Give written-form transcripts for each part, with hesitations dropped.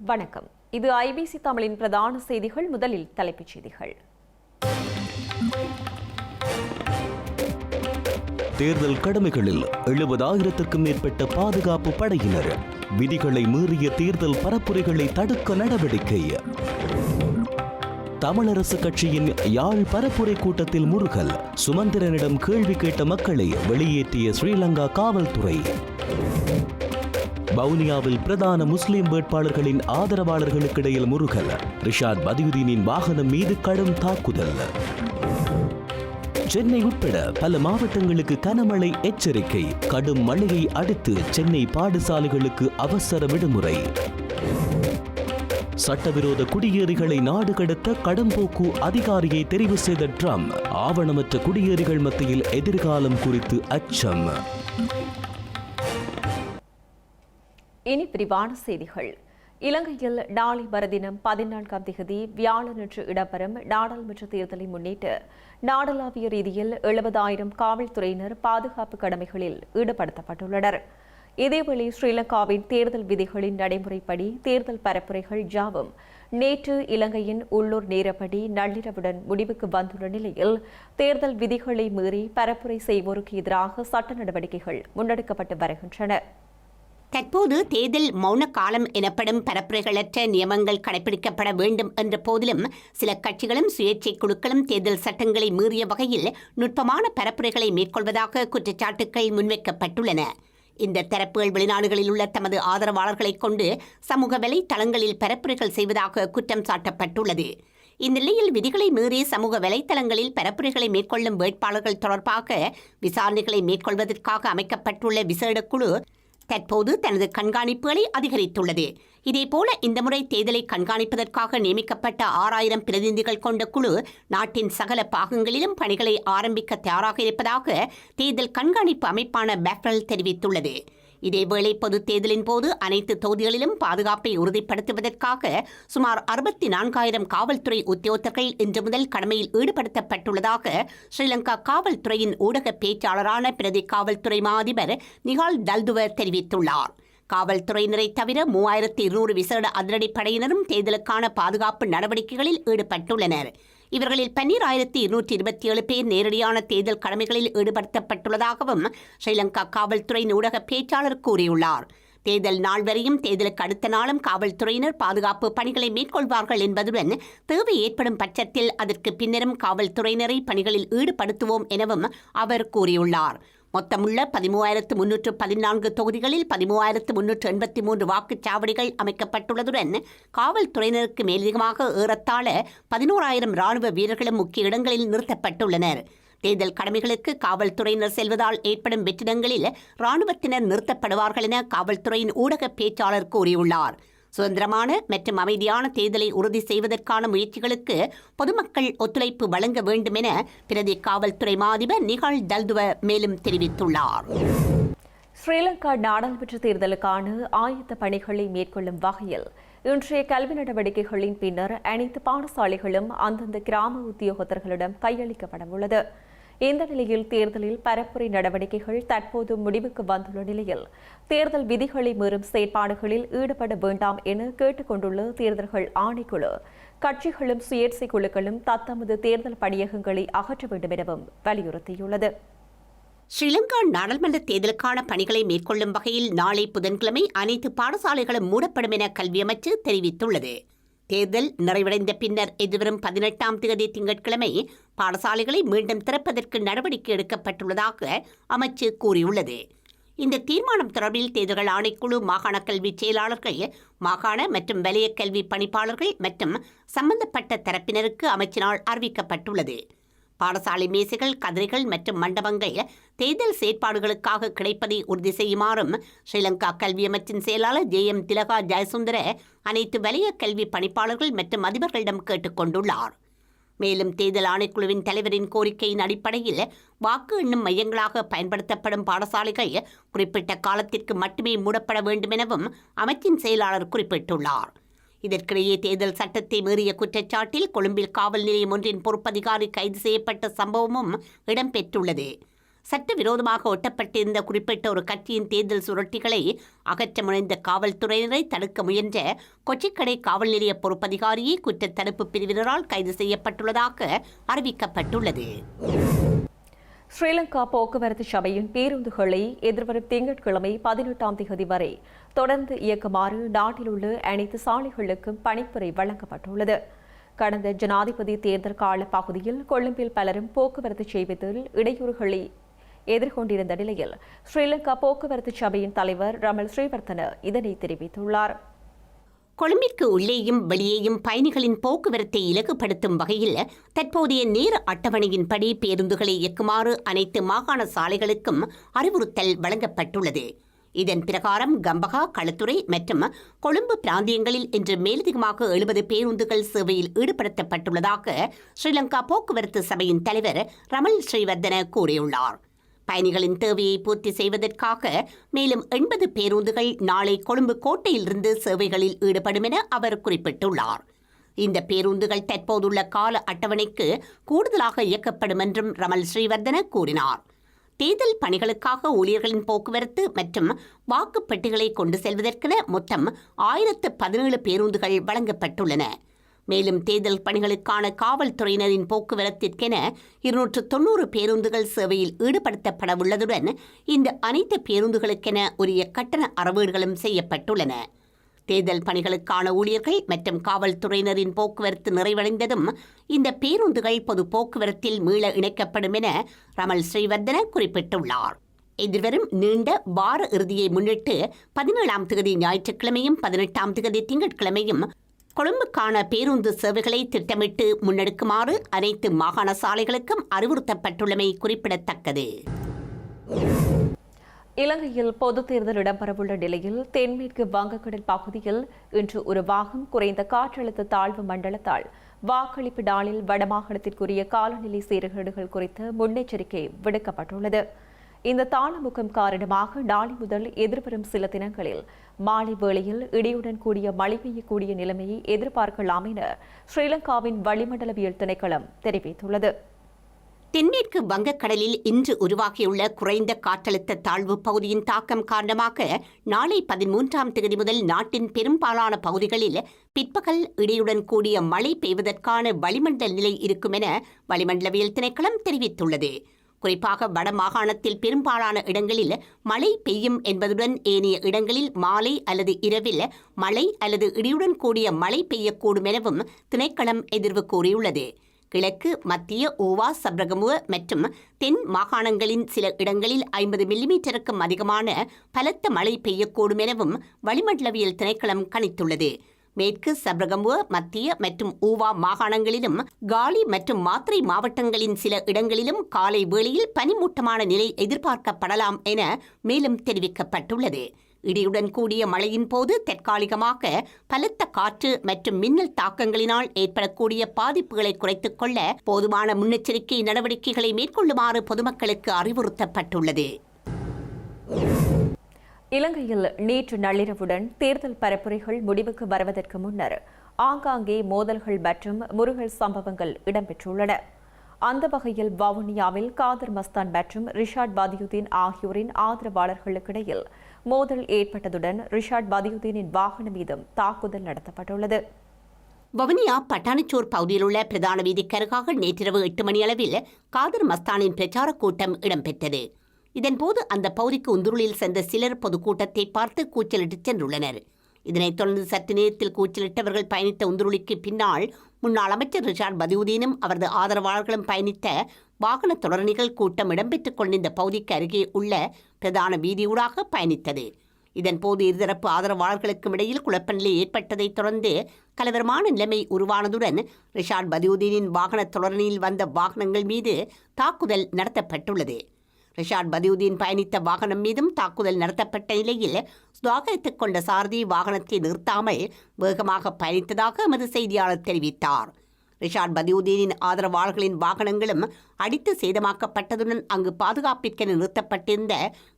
வணக்கம். இது ஐபிசி தமிழின் பிரதான செய்திகள். முதலில் தலைப்புச் செய்திகள். தேர்தல் கடமைகளில் 70,000க்கும் மேற்பட்ட பாதுகாப்பு படையினர். விதிகளை மீறிய தேர்தல் பரப்புரைகளை தடுக்க நடவடிக்கை. தமிழரசு கட்சியின் யாழ் பரப்புரை கூட்டத்தில் முருகல். சுமந்திரனிடம் கேள்வி கேட்ட மக்களை வெளியேற்றிய ஸ்ரீலங்கா காவல்துறை. வவுனியாவில் பிரதான முஸ்லிம் வேட்பாளர்களின் ஆதரவாளர்களுக்கிடையில் முருகல். ரிஷாத் பதியுதீனின் வாகனம் மீது கடும் தாக்குதல். சென்னை உட்பட பல மாவட்டங்களுக்கு கனமழை எச்சரிக்கை. கடும் மழையை அடுத்து சென்னை பாடசாலைகளுக்கு அவசர விடுமுறை. சட்டவிரோத குடியேறிகளை நாடு கடத்த கடம்போக்கு அதிகாரியை தெரிவு செய்த ட்ரம்ப். ஆவணமற்ற குடியேறிகள் மத்தியில் எதிர்காலம் குறித்து அச்சம். இனி விரிவான செய்திகள். இலங்கையில் நாளை மறுதினம் 14ஆம் தேதி வியாழனன்று இடம்பெறும் நாடாளுமன்ற தேர்தலை முன்னிட்டு நாடளாவிய ரீதியில் 70,000 காவல்துறையினர் பாதுகாப்பு கடமைகளில் ஈடுபடுத்தப்பட்டுள்ளனர். இதேவேளை ஸ்ரீலங்காவின் தேர்தல் விதிகளின் நடைமுறைப்படி தேர்தல் பரப்புரைகள் யாவும் நேற்று இலங்கையின் உள்ளூர் நேரப்படி நள்ளிரவுடன் முடிவுக்கு வந்துள்ள நிலையில் தேர்தல் விதிகளை மீறி பரப்புரை செய்வோருக்கு எதிராக சட்ட நடவடிக்கைகள் முன்னெடுக்கப்பட்டு வருகின்றன. தற்போது தேர்தல் மௌன காலம் எனப்படும் பரப்புரைகளற்ற நியமங்கள் கடைபிடிக்கப்பட வேண்டும் என்ற போதிலும் சில கட்சிகளும் சுயேட்சை குழுக்களும் தேர்தல் சட்டங்களை மீறிய வகையில் நுட்பமான பரப்புரைகளை மேற்கொள்வதாக குற்றச்சாட்டுகள் முன்வைக்கப்பட்டுள்ளன. இந்த தரப்புகள் வெளிநாடுகளில் உள்ள தமது ஆதரவாளர்களைக் கொண்டு சமூக வலைத்தளங்களில் பரப்புரைகள் செய்வதாக குற்றம் சாட்டப்பட்டுள்ளது. இந்நிலையில் விதிகளை மீறி சமூக வலைத்தளங்களில் பரப்புரைகளை மேற்கொள்ளும் வேட்பாளர்கள் தொடர்பாக விசாரணைகளை மேற்கொள்வதற்காக அமைக்கப்பட்டுள்ள விசேட குழு தற்போது தனது கண்காணிப்புகளை அதிகரித்துள்ளது. இதேபோல இந்த முறை தேர்தலை கண்காணிப்பதற்காக நியமிக்கப்பட்ட 6,000 பிரதிநிதிகள் கொண்ட குழு நாட்டின் சகல பாகங்களிலும் பணிகளை ஆரம்பிக்க தயாராக இருப்பதாக தேர்தல் கண்காணிப்பு அமைப்பான பேஃப்ரல் தெரிவித்துள்ளது. இதேவேளை பொதுத் தேர்தலின் போது அனைத்து தொகுதிகளிலும் பாதுகாப்பை உறுதிப்படுத்துவதற்காக சுமார் 64,000 காவல்துறை உத்தியோகத்தர்கள் இன்று முதல் கடமையில் ஈடுபடுத்தப்பட்டுள்ளதாக ஸ்ரீலங்கா காவல்துறையின் ஊடக பேச்சாளரான பிரதி காவல்துறை மா அதிபர் நிகால் தல்துவ தெரிவித்துள்ளார். காவல்துறையினரை தவிர 3,200 விசேட அதிரடிப்படையினரும் தேர்தலுக்கான பாதுகாப்பு நடவடிக்கைகளில் ஈடுபட்டுள்ளனர். இவர்களில் 12,227 பேர் நேரடியான தேர்தல் கடமைகளில் ஈடுபடுத்தப்பட்டுள்ளதாகவும் ஸ்ரீலங்கா காவல்துறையின் ஊடக பேச்சாளர் கூறியுள்ளார். தேர்தல் நாள் வரையும் தேர்தலுக்கு அடுத்த நாளும் காவல்துறையினர் பாதுகாப்பு பணிகளை மேற்கொள்வார்கள் என்பதுடன் தேவை ஏற்படும் பட்சத்தில் அதற்கு பின்னரும் காவல்துறையினரை பணிகளில் ஈடுபடுத்துவோம் எனவும் அவர் கூறியுள்ளார். மொத்தமுள்ள 13,314 தொகுதிகளில் 13,383 வாக்குச்சாவடிகள் அமைக்கப்பட்டுள்ளதுடன் காவல்துறையினருக்கு மேலதிகமாக ஏறத்தாழ 11,000 ராணுவ வீரர்களும் முக்கிய இடங்களில் நிறுத்தப்பட்டுள்ளனர். தேர்தல் கடமைகளுக்கு காவல்துறையினர் செல்வதால் ஏற்படும் வெற்றிடங்களில் ராணுவத்தினர் நிறுத்தப்படுவார்கள் என காவல்துறையின் ஊடக பேச்சாளர் கூறியுள்ளார். சுதந்திரமான மற்றும் அமைதியான தேர்தலை உறுதி செய்வதற்கான முயற்சிகளுக்கு பொதுமக்கள் ஒத்துழைப்பு வழங்க வேண்டும் என பிரதி காவல்துறை மா அதிபர் நிகால் தல்துவ மேலும் தெரிவித்துள்ளார். ஸ்ரீலங்கா நாடாளுமன்ற தேர்தலுக்கான ஆயத்த பணிகளை மேற்கொள்ளும் வகையில் இன்றைய கல்வி நடவடிக்கைகளின் பின்னர் அனைத்து பாடசாலைகளும் அந்தந்த கிராம உத்தியோகத்தர்களிடம் கையளிக்கப்பட உள்ளது. இந்த நிலையில் தேர்தலில் பரப்புரை நடவடிக்கைகள் தற்போது முடிவுக்கு வந்துள்ள நிலையில் தேர்தல் விதிகளை மீறும் செயற்பாடுகளில் ஈடுபட வேண்டாம் என கேட்டுக் கொண்டுள்ள தேர்தல்கள் ஆணைக்குழு கட்சிகளும் சுயேட்சை குழுக்களும் தத்தமது தேர்தல் பணியகங்களை அகற்ற வேண்டும் எனவும் வலியுறுத்தியுள்ளது. ஸ்ரீலங்கா நாடாளுமன்ற தேர்தலுக்கான பணிகளை மேற்கொள்ளும் வகையில் நாளை புதன்கிழமை அனைத்து பாடசாலைகளும் மூடப்படும் என கல்வி அமைச்சு தெரிவித்துள்ளது. தேர்தல் நிறைவடைந்த பின்னர் எதிர்வரும் 18ஆம் தேதி திங்கட்கிழமை பாடசாலைகளை மீண்டும் திறப்பதற்கு நடவடிக்கை எடுக்கப்பட்டுள்ளதாக அமைச்சு கூறியுள்ளது. இந்த தீர்மானம் தொடர்பில் தேர்தல்கள் ஆணைக்குழு மாகாண கல்வி செயலாளர்கள், மாகாண மற்றும் வலய கல்வி பணிப்பாளர்கள் மற்றும் சம்பந்தப்பட்ட தரப்பினருக்கு அமைச்சினால் அறிவிக்கப்பட்டுள்ளது. பாடசாலை மேசைகள், கதிரைகள் மற்றும் மண்டபங்கள் தேர்தல் செயற்பாடுகளுக்காக கிடைப்பதை உறுதி செய்யுமாறும் ஸ்ரீலங்கா கல்வி அமைச்சின் செயலாளர் JM திலகா ஜெயசுந்தர அனைத்து வலய கல்வி பணிப்பாளர்கள் மற்றும் அதிபர்களிடம் கேட்டுக் கொண்டுள்ளார். மேலும் தேர்தல் ஆணைக்குழுவின் தலைவரின் கோரிக்கையின் அடிப்படையில் வாக்கு எண்ணும் மையங்களாக பயன்படுத்தப்படும் பாடசாலைகள் குறிப்பிட்ட காலத்திற்கு மட்டுமே மூடப்பட வேண்டும் எனவும் அமைச்சின் செயலாளர் குறிப்பிட்டுள்ளார். இதற்கிடையே தேர்தல் சட்டத்தை மீறிய குற்றச்சாட்டில் கொழும்பில் காவல் நிலையம் ஒன்றின் பொறுப்பதிகாரி கைது செய்யப்பட்ட சம்பவமும் இடம்பெற்றுள்ளது. சட்டவிரோதமாக ஒட்டப்பட்டிருந்த குறிப்பிட்ட ஒரு கட்சியின் தேர்தல் சுரட்டிகளை அகற்ற முனைந்த காவல்துறையினரை தடுக்க முயன்ற கொச்சிக்கடை காவல் நிலைய பொறுப்பதிகாரியே குற்றத் தடுப்பு பிரிவினரால் கைது செய்யப்பட்டுள்ளதாக அறிவிக்கப்பட்டுள்ளது. ஸ்ரீலங்கா போக்குவரத்து சபையின் பேருந்துகளை எதிர்வரும் திங்கட்கிழமை 18ஆம் தேதி வரை தொடர்ந்து இயக்குமாறு நாட்டில் உள்ள அனைத்து சாலைகளுக்கும் பணிப்புரை வழங்கப்பட்டுள்ளது. கடந்த ஜனாதிபதி தேர்தல் கால பகுதியில் கொழும்பில் பலரும் போக்குவரத்து சேவையில் இடையூறுகளை எதிர்கொண்டிருந்த நிலையில் ஸ்ரீலங்கா போக்குவரத்து சபையின் தலைவர் ரமல் ஸ்ரீவர்தன இதனை தெரிவித்துள்ளார். கொழும்பிற்கு உள்ளேயும் வெளியேயும் பயணிகளின் போக்குவரத்தை இலகுப்படுத்தும் வகையில் தற்போதைய நேர அட்டவணையின்படி பேருந்துகளை இயக்குமாறு அனைத்து மாகாண சாலைகளுக்கும் அறிவுறுத்தல் வழங்கப்பட்டுள்ளது. இதன் பிரகாரம் கம்பகா, களுத்துறை மற்றும் கொழும்பு பிராந்தியங்களில் இன்று மேலதிகமாக 70 பேருந்துகள் சேவையில் ஈடுபடுத்தப்பட்டுள்ளதாக ஸ்ரீலங்கா போக்குவரத்து சபையின் தலைவர் ரமல் ஸ்ரீவர்தன கூறியுள்ளார். பயணிகளின் தேவையை பூர்த்தி செய்வதற்காக மேலும் 80 பேருந்துகள் நாளை கொழும்பு கோட்டையிலிருந்து சேவைகளில் ஈடுபடும் என அவர் குறிப்பிட்டுள்ளார். இந்த பேருந்துகள் தற்போதுள்ள கால அட்டவணைக்கு கூடுதலாக இயக்கப்படும் என்றும் ரமல் ஸ்ரீவர்தன கூறினார். தேர்தல் பணிகளுக்காக ஊழியர்களின் போக்குவரத்து மற்றும் வாக்குப்பெட்டிகளை கொண்டு செல்வதற்கென மொத்தம் 1017 பேருந்துகள் வழங்கப்பட்டுள்ளன. மேலும் தேர்தல் பணிகளுக்கான காவல்துறையினரின் போக்குவரத்திற்கென 290 பேருந்துகள் சேவையில் ஈடுபடுத்தப்பட உள்ளதுடன் இந்த அனைத்து பேருந்துகளுக்கென உரிய கட்டண அறவீடுகளும் செய்யப்பட்டுள்ளன. தேர்தல் பணிகளுக்கான ஊழியர்கள் மற்றும் காவல்துறையினரின் போக்குவரத்து நிறைவடைந்ததும் இந்த பேருந்துகள் பொது போக்குவரத்தில் மீள இணைக்கப்படும் என ரமல் ஸ்ரீவர்தன குறிப்பிட்டுள்ளார். எதிர்வரும் நீண்ட வார இறுதியை முன்னிட்டு 17ஆம் தேதி ஞாயிற்றுக்கிழமையும் 18ஆம் தேதி திங்கட்கிழமையும் கொழும்புக்கான பேருந்து சேவைகளை திட்டமிட்டு முன்னெடுக்குமாறு அனைத்து மாகாண சாலைகளுக்கும் அறிவுறுத்தப்பட்டுள்ளமை குறிப்பிடத்தக்கது. இலங்கையில் பொதுத் தேர்தல் இடம்பெறவுள்ள நிலையில் தென்மேற்கு வங்கக்கடல் பகுதியில் இன்று உருவாகும் குறைந்த காற்றழுத்த தாழ்வு மண்டலத்தால் வாக்களிப்பு நாளில் வடமாகாணத்திற்குரிய காலநிலை சீர்கேடுகள் குறித்த முன்னெச்சரிக்கை விடுக்கப்பட்டுள்ளது. இந்த தாளமுகம் காரணமாக நாளை முதல் எதிர்வரும் சில தினங்களில் மாலை வேளையில் இடியுடன் கூடிய மழை பெய்யக்கூடிய நிலைமையை எதிர்பார்க்கலாம் என ஸ்ரீலங்காவின் வளிமண்டலவியல் திணைக்களம் தெரிவித்துள்ளது. தென்மேற்கு வங்கக்கடலில் இன்று உருவாகியுள்ள குறைந்த காற்றழுத்த தாழ்வு பகுதியின் தாக்கம் காரணமாக நாளை 13ஆம் தேதி முதல் நாட்டின் பெரும்பாலான பகுதிகளில் பிற்பகல் இடியுடன் கூடிய மழை பெய்வதற்கான வளிமண்டல நிலை இருக்கும் என வளிமண்டலவியல் திணைக்களம் தெரிவித்துள்ளது. குறிப்பாக வட மாகாணத்தில் பெரும்பாலான இடங்களில் மழை பெய்யும் என்பதுடன் ஏனைய இடங்களில் மாலை அல்லது இரவில் மழை அல்லது இடியுடன் கூடிய மழை பெய்யக்கூடும் எனவும் திணைக்களம் எதிர்வு கூறியுள்ளது. கிழக்கு, மத்திய, ஊவா, சப்ரகமுவ மற்றும் தென் மாகாணங்களின் சில இடங்களில் 50 மில்லிமீட்டருக்கும் அதிகமான பலத்த மழை பெய்யக்கூடும் எனவும் வளிமண்டலவியல் திணைக்களம் கணித்துள்ளது. மேற்கு சப்ரகமுவ, மத்திய மற்றும் ஊவா மாகாணங்களிலும் காலி மற்றும் மாத்திரை மாவட்டங்களின் சில இடங்களிலும் காலை வேளையில் பனிமூட்டமான நிலை எதிர்பார்க்கப்படலாம் என மேலும் தெரிவிக்கப்பட்டுள்ளது. இடியுடன் கூடிய மழையின் போது தற்காலிகமாக பலத்த காற்று மற்றும் மின்னல் தாக்கங்களினால் ஏற்படக்கூடிய பாதிப்புகளை குறைத்துக் கொள்ள போதுமான முன்னெச்சரிக்கை நடவடிக்கைகளை மேற்கொள்ளுமாறு பொதுமக்களுக்கு அறிவுறுத்தப்பட்டுள்ளது. இலங்கையில் நேற்று நள்ளிரவுடன் தேர்தல் பரப்புரைகள் முடிவுக்கு வருவதற்கு முன்னர் ஆங்காங்கே மோதல்கள் மற்றும் முருகல் சம்பவங்கள் இடம்பெற்றுள்ளன. அந்த வகையில் வவுனியாவில் காதர் மஸ்தான் மற்றும் ரிஷாட் பதியுதீன் ஆகியோரின் ஆதரவாளர்களுக்கிடையில் மோதல் ஏற்பட்டதுடன் ரிஷாட் பதியுதீனின் வாகனம் மீதும் தாக்குதல் நடத்தப்பட்டுள்ளது. வவுனியா பட்டாணிச்சோர் பகுதியில் உள்ள பிரதான வீதிக்கருகாக நேற்றிரவு 8 மணி அளவில் காதர் மஸ்தானின் பிரச்சார கூட்டம் இடம்பெற்றது. இதன்போது அந்த பகுதிக்கு உந்துருளில் சென்ற சிலர் பொதுக்கூட்டத்தை பார்த்து கூச்சலிட்டு சென்றுள்ளனர். இதனைத் தொடர்ந்து சற்று நேரத்தில் கூச்சலிட்டவர்கள் பயணித்த உந்துருளிக்கு பின்னால் முன்னாள் அமைச்சர் ரிஷாட் பதியுதீனும் அவரது ஆதரவாளர்களும் பயணித்த வாகன தொடரணிகள் கூட்டம் இடம்பெற்றுக் கொண்டிருந்த பகுதிக்கு அருகே உள்ள பிரதான வீதியூடாக பயணித்தது. இதன்போது இருதரப்பு ஆதரவாளர்களுக்கும் இடையில் குழப்ப நிலை ஏற்பட்டதைத் தொடர்ந்து கலவரமான நிலைமை உருவானதுடன் ரிஷாட் பதியுதீனின் வாகன தொடரணியில் வந்த வாகனங்கள் மீது தாக்குதல் நடத்தப்பட்டுள்ளது. ரிஷாட் பதியுதீன் பயணித்த வாகனம் மீதும் தாக்குதல் நடத்தப்பட்ட நிலையில் சுதாகரித்துக் கொண்ட சாரதி வாகனத்தை நிறுத்தாமல் வேகமாக பயணித்ததாக எமது செய்தியாளர் தெரிவித்தார். ரிஷாட் பதியுதீனின் ஆதரவாளர்களின் வாகனங்களும் அடித்து சேதமாக்கப்பட்டதுடன் அங்கு பாதுகாப்பிற்கென நிறுத்தப்பட்டிருந்த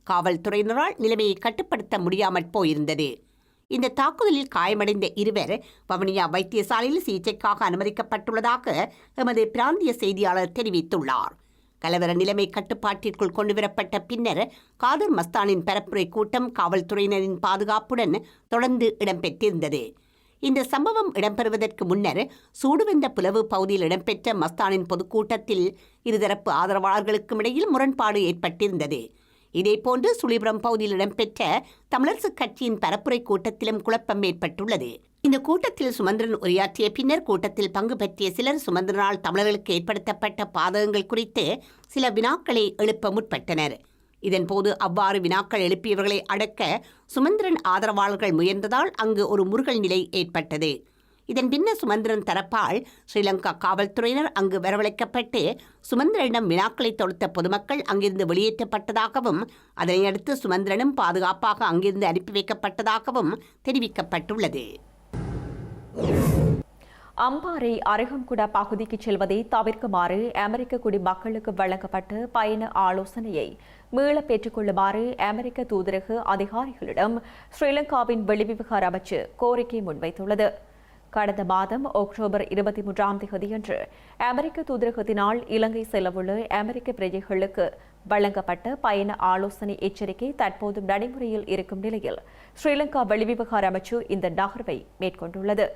காவல்துறையினரால் நிலைமையை கட்டுப்படுத்த முடியாமல் போயிருந்தது. இந்த தாக்குதலில் காயமடைந்த இருவர் வவுனியா வைத்தியசாலையில் சிகிச்சைக்காக அனுமதிக்கப்பட்டுள்ளதாக எமது பிராந்திய செய்தியாளர் தெரிவித்துள்ளார். கலவர நிலைமை கட்டுப்பாட்டிற்குள் கொண்டுவரப்பட்ட பின்னர் காதர் மஸ்தானின் பரப்புரை கூட்டம் காவல்துறையினரின் பாதுகாப்புடன் தொடர்ந்து இடம்பெற்றிருந்தது. இந்த சம்பவம் இடம்பெறுவதற்கு முன்னர் சூடுவெந்த புலவு பகுதியில் இடம்பெற்ற மஸ்தானின் பொதுக்கூட்டத்தில் இருதரப்பு ஆதரவாளர்களுக்கும் இடையில் முரண்பாடு ஏற்பட்டிருந்தது. இதேபோன்று சுழிபுரம் பகுதியில் இடம்பெற்ற தமிழரசுக் கட்சியின் பரப்புரை கூட்டத்திலும் குழப்பம் ஏற்பட்டுள்ளது. இந்த கூட்டத்தில் சுமந்திரன் உரையாற்றிய பின்னர் கூட்டத்தில் பங்கு பற்றிய சிலர் சுமந்திரனால் தமிழர்களுக்கு ஏற்படுத்தப்பட்ட பாதகங்கள் குறித்து சில வினாக்களை எழுப்ப முற்பட்டனர். இதன்போது அவ்வாறு வினாக்கள் எழுப்பியவர்களை அடக்க சுமந்திரன் ஆதரவாளர்கள் முயன்றதால் அங்கு ஒரு முறுகல் நிலை ஏற்பட்டது. இதன் பின்னர் சுமந்திரன் தரப்பால் ஸ்ரீலங்கா காவல்துறையினர் அங்கு வரவழைக்கப்பட்டு சுமந்திரனிடம் வினாக்களை தொடுத்த பொதுமக்கள் அங்கிருந்து வெளியேற்றப்பட்டதாகவும் அதனையடுத்து சுமந்திரனும் பாதுகாப்பாக அங்கிருந்து அனுப்பி வைக்கப்பட்டதாகவும் தெரிவிக்கப்பட்டுள்ளது. அம்பாறை அருகம்குடா பகுதிக்கு செல்வதை தவிர்க்குமாறு அமெரிக்க குடிமக்களுக்கு வழங்கப்பட்ட பயண ஆலோசனையை மீள பெற்றுக்கொள்ளுமாறு அமெரிக்க தூதரக அதிகாரிகளிடம் ஸ்ரீலங்காவின் வெளிவிவகார அமைச்சு கோரிக்கை முன்வைத்துள்ளது. கடந்த மாதம் அக்டோபர் 23ஆம் தேதியன்று அமெரிக்க தூதரகத்தினால் இலங்கை செல்லவுள்ள அமெரிக்க பிரஜைகளுக்கு வழங்கப்பட்ட பயண ஆலோசனை எச்சரிக்கை தற்போது நடைமுறையில் இருக்கும் நிலையில் ஸ்ரீலங்கா வெளிவிவகார அமைச்சு இந்த நகர்வை மேற்கொண்டுள்ளது.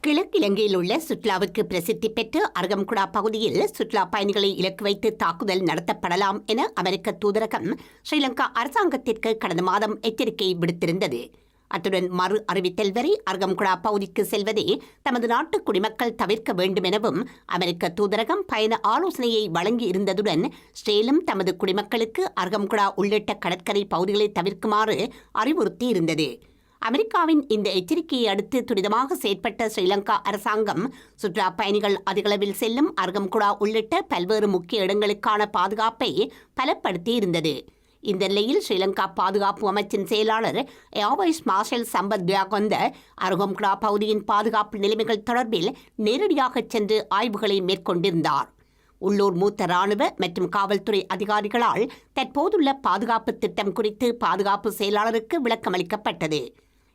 கிழக்கிலங்கையில் உள்ள சுற்றுலாவுக்கு பிரசித்தி பெற்ற அருகம்குடா பகுதியில் சுற்றுலா பயணிகளை இலக்கு வைத்து தாக்குதல் நடத்தப்படலாம் என அமெரிக்க தூதரகம் ஸ்ரீலங்கா அரசாங்கத்திற்கு கடந்த மாதம் எச்சரிக்கை விடுத்திருந்தது. அத்துடன் மறு அறிவித்தல் வரை அருகம்குடா பகுதிக்கு செல்வதை தமது நாட்டு குடிமக்கள் தவிர்க்க வேண்டும் எனவும் அமெரிக்க தூதரகம் பயண ஆலோசனையை வழங்கி இருந்ததுடன் ஸ்ரேலும் தமது குடிமக்களுக்கு அருகம்குடா உள்ளிட்ட கடற்கரை பகுதிகளை தவிர்க்குமாறு அறிவுறுத்தியிருந்தது. அமெரிக்காவின் இந்த எச்சரிக்கையை அடுத்து துரிதமாக செயற்பட்ட ஸ்ரீலங்கா அரசாங்கம் சுற்றுலா பயணிகள் அதிகளவில் செல்லும் அருகம்குடா உள்ளிட்ட பல்வேறு முக்கிய இடங்களுக்கான பாதுகாப்பை பலப்படுத்தியிருந்தது. இந்த நிலையில் ஸ்ரீலங்கா பாதுகாப்பு அமைச்சின் செயலாளர் ஏர்வைஸ் மார்ஷல் சம்பத் தியாகொந்த அருகம்குடா பகுதியின் பாதுகாப்பு நிலைமைகள் தொடர்பில் நேரடியாக சென்று ஆய்வுகளை மேற்கொண்டிருந்தார். உள்ளூர் மூத்த இராணுவ மற்றும் காவல்துறை அதிகாரிகளால் தற்போதுள்ள பாதுகாப்பு திட்டம் குறித்து பாதுகாப்பு செயலாளருக்கு விளக்கமளிக்கப்பட்டது.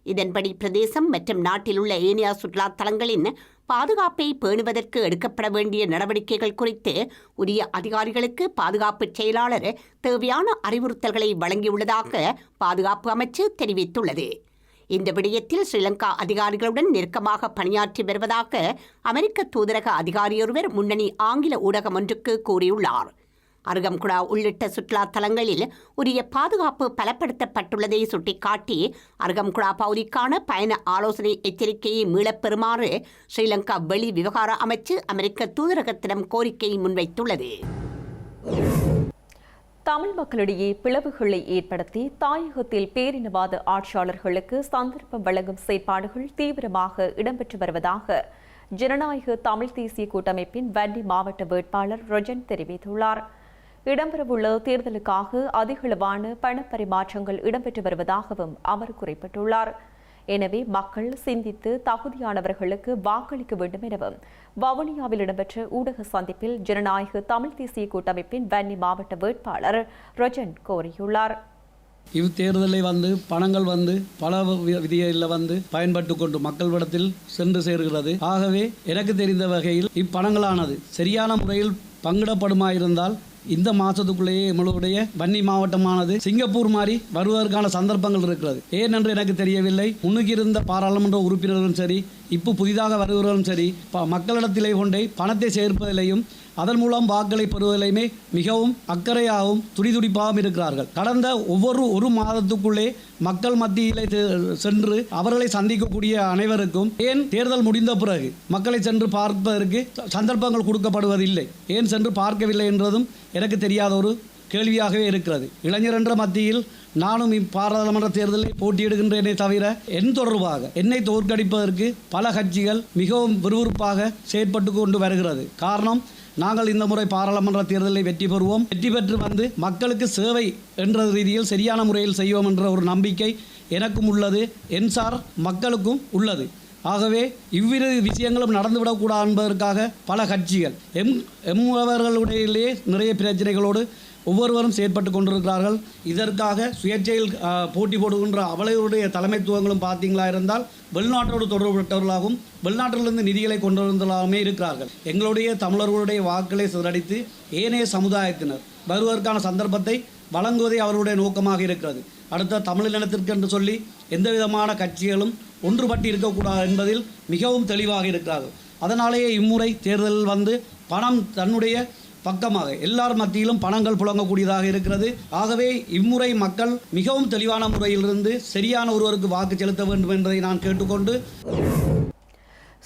இதன்படி பிரதேசம் மற்றும் நாட்டில் உள்ள ஏனைய சுற்றுலா தலங்களின் பாதுகாப்பை பேணுவதற்கு எடுக்கப்பட வேண்டிய நடவடிக்கைகள் குறித்து உரிய அதிகாரிகளுக்கு பாதுகாப்பு செயலாளர் தேவையான அறிவுறுத்தல்களை வழங்கியுள்ளதாக பாதுகாப்பு அமைச்சு தெரிவித்துள்ளது. இந்த விடயத்தில் ஸ்ரீலங்கா அதிகாரிகளுடன் நெருக்கமாக பணியாற்றி வருவதாக அமெரிக்க தூதரக அதிகாரியொருவர் முன்னணி ஆங்கில ஊடகம் ஒன்றுக்கு கூறியுள்ளார். அருகம்குடா உள்ளிட்ட சுற்றுலா தலங்களில் உரிய பாதுகாப்பு பலப்படுத்தப்பட்டுள்ளதை சுட்டிக்காட்டி அருகம்குடா பகுதிக்கான பயண ஆலோசனை எச்சரிக்கையை மீளப்பெறுமாறு ஸ்ரீலங்கா வெளி விவகார அமைச்சு அமெரிக்க தூதரகத்திடம் கோரிக்கை முன்வைத்துள்ளது. தமிழ் மக்களிடையே பிளவுகளை ஏற்படுத்தி தாயகத்தில் பேரினவாத ஆட்சியாளர்களுக்கு சந்தர்ப்பம் வழங்கும் செயற்பாடுகள் தீவிரமாக இடம்பெற்று வருவதாக ஜனநாயக தமிழ் தேசிய கூட்டமைப்பின் வன்னி மாவட்ட வேட்பாளர் ரொஜன் தெரிவித்துள்ளார். இடம்பெறவுள்ள தேர்தலுக்காக அதிகளவான பணப்பரிமாற்றங்கள் இடம்பெற்று வருவதாகவும் அவர் குறிப்பிட்டுள்ளார். எனவே மக்கள் சிந்தித்து தகுதியானவர்களுக்கு வாக்களிக்க வேண்டும் எனவும் வவுனியாவில் இடம்பெற்ற ஊடக சந்திப்பில் ஜனநாயக தமிழ் தேசிய கூட்டமைப்பின் வன்னி மாவட்ட வேட்பாளர் ரொஜன் கோரியுள்ளார். இவ்தேர்தலை பணங்கள் பல விதிகளில் பயன்பட்டு கொண்டு மக்களிடத்தில் சென்று சேர்கிறது. ஆகவே எனக்கு தெரிந்த வகையில் இப்பணங்களானது சரியான முறையில் பங்கிடப்படுமாயிருந்தால் இந்த மாதத்துக்குள்ளேயே நம்மளுடைய வன்னி மாவட்டமானது சிங்கப்பூர் மாதிரி வருவதற்கான சந்தர்ப்பங்கள் இருக்கிறது. ஏனென்று எனக்கு தெரியவில்லை. முன்னுக்கு இருந்த பாராளுமன்ற உறுப்பினர்களும் சரி, இப்போ புதிதாக வருகிறவர்களும் சரி, மக்களிடத்திலே கொண்டே பணத்தை சேர்ப்பதிலையும் அதன் மூலம் வாக்களை பெறுவதிலையுமே மிகவும் அக்கறையாகவும் துடிதுடிப்பாகவும் இருக்கிறார்கள். கடந்த ஒரு மாதத்துக்குள்ளே மக்கள் மத்தியிலே சென்று அவர்களை சந்திக்கக்கூடிய அனைவருக்கும் ஏன் தேர்தல் முடிந்த பிறகு மக்களை சென்று பார்ப்பதற்கு சந்தர்ப்பங்கள் கொடுக்கப்படுவதில்லை, ஏன் சென்று பார்க்கவில்லை என்றதும் எனக்கு தெரியாத ஒரு கேள்வியாகவே இருக்கிறது. இளைஞர் என்ற மத்தியில் நானும் இப்பாராளுமன்ற தேர்தலில் போட்டியிடுகின்றேனே தவிர என் தொடர்பாக என்னை தோற்கடிப்பதற்கு பல கட்சிகள் மிகவும் விறுவிறுப்பாக செயற்பட்டு கொண்டு வருகிறது. காரணம், நாங்கள் இந்த முறை பாராளுமன்ற தேர்தலில் வெற்றி பெறுவோம், வெற்றி பெற்று மக்களுக்கு சேவை என்ற ரீதியில் சரியான முறையில் செய்வோம் என்ற ஒரு நம்பிக்கை எனக்கும் உள்ளது, என்சார் மக்களுக்கும் உள்ளது. ஆகவே இவ்விரு விஷயங்களும் நடந்துவிடக்கூடாது என்பதற்காக பல கட்சிகள் எம்முவர்களுடைய நிறைய பிரச்சனைகளோடு ஒவ்வொருவரும் செயற்பட்டு கொண்டிருக்கிறார்கள். இதற்காக சுயேட்சையில் போட்டி போடுகின்ற அவளையுடைய தலைமைத்துவங்களும் பார்த்தீங்களா இருந்தால் வெளிநாட்டோடு தொடர்புபட்டவர்களாகவும் வெளிநாட்டிலிருந்து நிதிகளை கொண்டு வந்தவர்களாகவே இருக்கிறார்கள். எங்களுடைய தமிழர்களுடைய வாக்களை சிதறடித்து ஏனைய சமுதாயத்தினர் வருவதற்கான சந்தர்ப்பத்தை வழங்குவதே அவர்களுடைய நோக்கமாக இருக்கிறது. அடுத்த தமிழினத்திற்கு என்று சொல்லி எந்த விதமான கட்சிகளும் ஒன்றுபட்டு இருக்கக்கூடாது என்பதில் மிகவும் தெளிவாக இருக்கிறார்கள். அதனாலேயே இம்முறை தேர்தலில் பணம் தன்னுடைய பக்கமாக எல்லார் மத்தியிலும் பணங்கள் புழங்கக்கூடியதாக இருக்கிறது. ஆகவே இம்முறை மக்கள் மிகவும் தெளிவான முறையிலிருந்து சரியான ஒருவருக்கு வாக்கு செலுத்த வேண்டும் என்பதை நான் கேட்டுக்கொண்டு,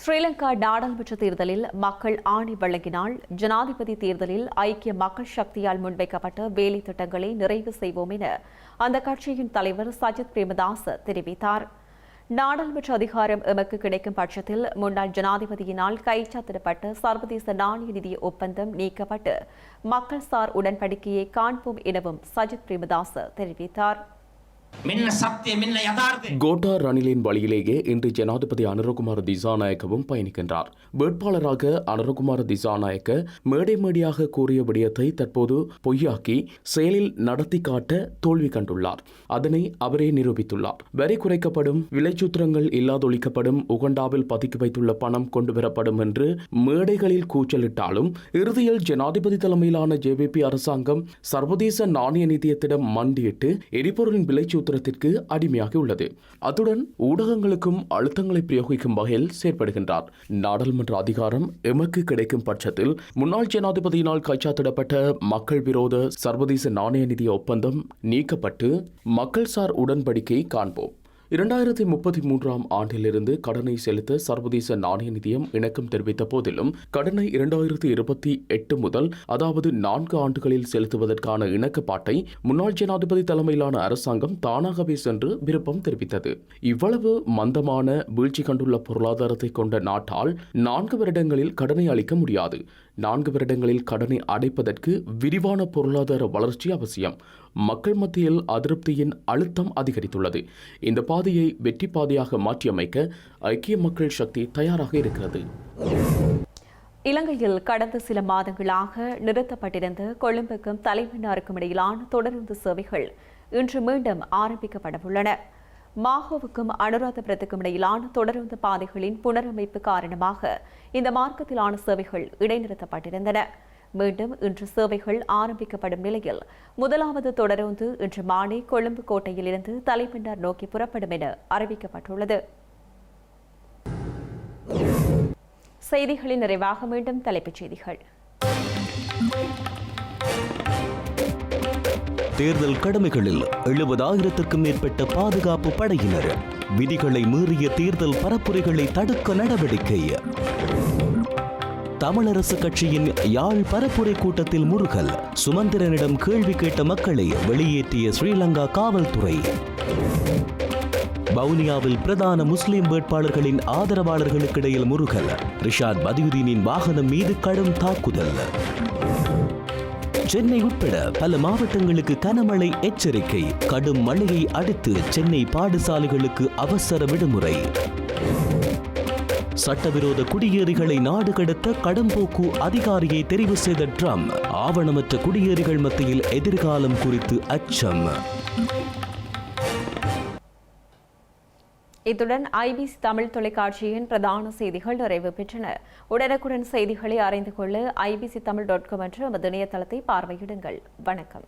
ஸ்ரீலங்கா நாடாளுமன்ற தேர்தலில் மக்கள் ஆணை வழங்கினால் ஜனாதிபதி தேர்தலில் ஐக்கிய மக்கள் சக்தியால் முன்வைக்கப்பட்ட வேலை திட்டங்களை நிறைவு செய்வோம் என அந்த கட்சியின் தலைவர் சஜித் பிரேமதாச தெரிவித்தார். நாடாளுமன்ற அதிகாரம் எமக்கு கிடைக்கும் பட்சத்தில் முன்னாள் ஜனாதிபதியினால் கைச்சாத்திடப்பட்ட சர்வதேச நாணய நிதி ஒப்பந்தம் நீக்கப்பட்டு மக்கள் சார் உடன்படிக்கையை காண்போம் எனவும் சஜித் பிரேமதாச தெரிவித்தார். கோட்டார் ரணிலின் வழியிலேயே இன்று ஜனாதிபதி அனுரகுமார திசாநாயக்கவும் பயணிக்கின்றார். வேட்பாளராக அனுரகுமார திசாநாயக்க மேடையாக கூறிய விடயத்தை தற்போது பொய்யாக்கி செயலில் நடத்தி காட்ட தோல்வி கண்டுள்ளார். அதனை அவரே நிரூபித்துள்ளார். வரி குறைக்கப்படும், விலைச்சூத்திரங்கள் இல்லாதொழிக்கப்படும், உகண்டாவில் பதுக்கி வைத்துள்ள பணம் கொண்டுவரப்படும் என்று மேடைகளில் கூச்சலிட்டாலும் இறுதியில் ஜனாதிபதி தலைமையிலான ஜேவிபி அரசாங்கம் சர்வதேச நாணய நிதியத்திடம் மண்டியிட்டு எரிபொருளின் விலைச்சூத்திரத்திற்கு அடிமையாகி உள்ளது. அத்துடன் ஊடகங்களுக்கும் அழுத்தங்களை பிரயோகிக்கும் வகையில் செயற்படுகின்றார். நாடாளுமன்ற அதிகாரம் எமக்கு கிடைக்கும் பட்சத்தில் முன்னாள் ஜனாதிபதியினால் கைச்சாத்திடப்பட்ட மக்கள் விரோத சர்வதேச நாணய நிதிய ஒப்பந்தம் நீக்கப்பட்டு மக்கள் சார் உடன்படிக்கை காண்போம். 2033 ஆண்டிலிருந்து கடனை செலுத்த சர்வதேச நாணய நிதியம் இணக்கம் தெரிவித்த போதிலும் கடனை 2028 முதல் அதாவது 4 ஆண்டுகளில் செலுத்துவதற்கான இணக்கப்பாட்டை முன்னாள் ஜனாதிபதி தலைமையிலான அரசாங்கம் தானாகவே சென்று விருப்பம் தெரிவித்தது. இவ்வளவு மந்தமான வீழ்ச்சி கண்டுள்ள பொருளாதாரத்தை கொண்ட நாட்டால் 4 வருடங்களில் கடனை அளிக்க முடியாது. 4 வருடங்களில் கடனை அடைப்பதற்கு விரிவான பொருளாதார வளர்ச்சி அவசியம். மக்கள் மத்தியில் அதிருப்தியின் அழுத்தம் அதிகரித்துள்ளது. இந்த பாதையை வெற்றி பாதையாக மாற்றியமைக்க ஐக்கிய மக்கள் சக்தி தயாராக இருக்கிறது. இலங்கையில் கடந்த சில மாதங்களாக நிறுத்தப்பட்டிருந்த கொழும்புக்கும் தலைமன்னாருக்கும் இடையிலான தொடருந்து சேவைகள் இன்று மீண்டும் ஆரம்பிக்கப்பட உள்ளன. மாஹோவுக்கும் அனுராதபுரத்துக்கும் இடையிலான தொடருந்து பாதைகளின் புனரமைப்பு காரணமாக இந்த மார்க்கத்திலான சேவைகள் இடைநிறுத்தப்பட்டிருந்தன. மீண்டும் இன்று சேவைகள் ஆரம்பிக்கப்படும் நிலையில் முதலாவது தொடருந்து இன்று மாலை கொழும்பு கோட்டையிலிருந்து தலைமன்னார் நோக்கி புறப்படும் என அறிவிக்கப்பட்டுள்ளது. செய்திகளின் நிறைவாக மீண்டும் தலைப்புச் செய்திகள். தேர்தல் கடமைகளில் 70,000க்கும் மேற்பட்ட பாதுகாப்பு படையினர். விதிகளை மீறிய தேர்தல் பரப்புரைகளை தடுக்க நடவடிக்கை. தமிழரசு கட்சியின் யாழ் பரப்புரை கூட்டத்தில் முருகல். சுமந்திரனிடம் கேள்வி கேட்ட மக்களை வெளியேற்றிய ஸ்ரீலங்கா காவல்துறை. வவுனியாவில் பிரதான முஸ்லிம் வேட்பாளர்களின் ஆதரவாளர்களுக்கிடையில் முருகல். ரிஷாட் பதியுதீனின் வாகனம் மீது கடும் தாக்குதல். சென்னை உட்பட பல மாவட்டங்களுக்கு கனமழை எச்சரிக்கை. கடும் மழையை அடுத்து சென்னை பாடசாலைகளுக்கு அவசர விடுமுறை. சட்டவிரோத குடியேறிகளை நாடு கடத்த கடம்போக்கு அதிகாரியை தெரிவு செய்த ட்ரம்ப். ஆவணமற்ற குடியேறிகள் மத்தியில் எதிர்காலம் குறித்து அச்சம். இத்துடன் ஐபிசி தமிழ் தொலைக்காட்சியின் பிரதான செய்திகள் நிறைவு பெற்றன. உடனுக்குடன் செய்திகளை அறிந்து கொள்ள ibctamil.com என்ற நமது இணையதளத்தை பார்வையிடுங்கள். வணக்கம்.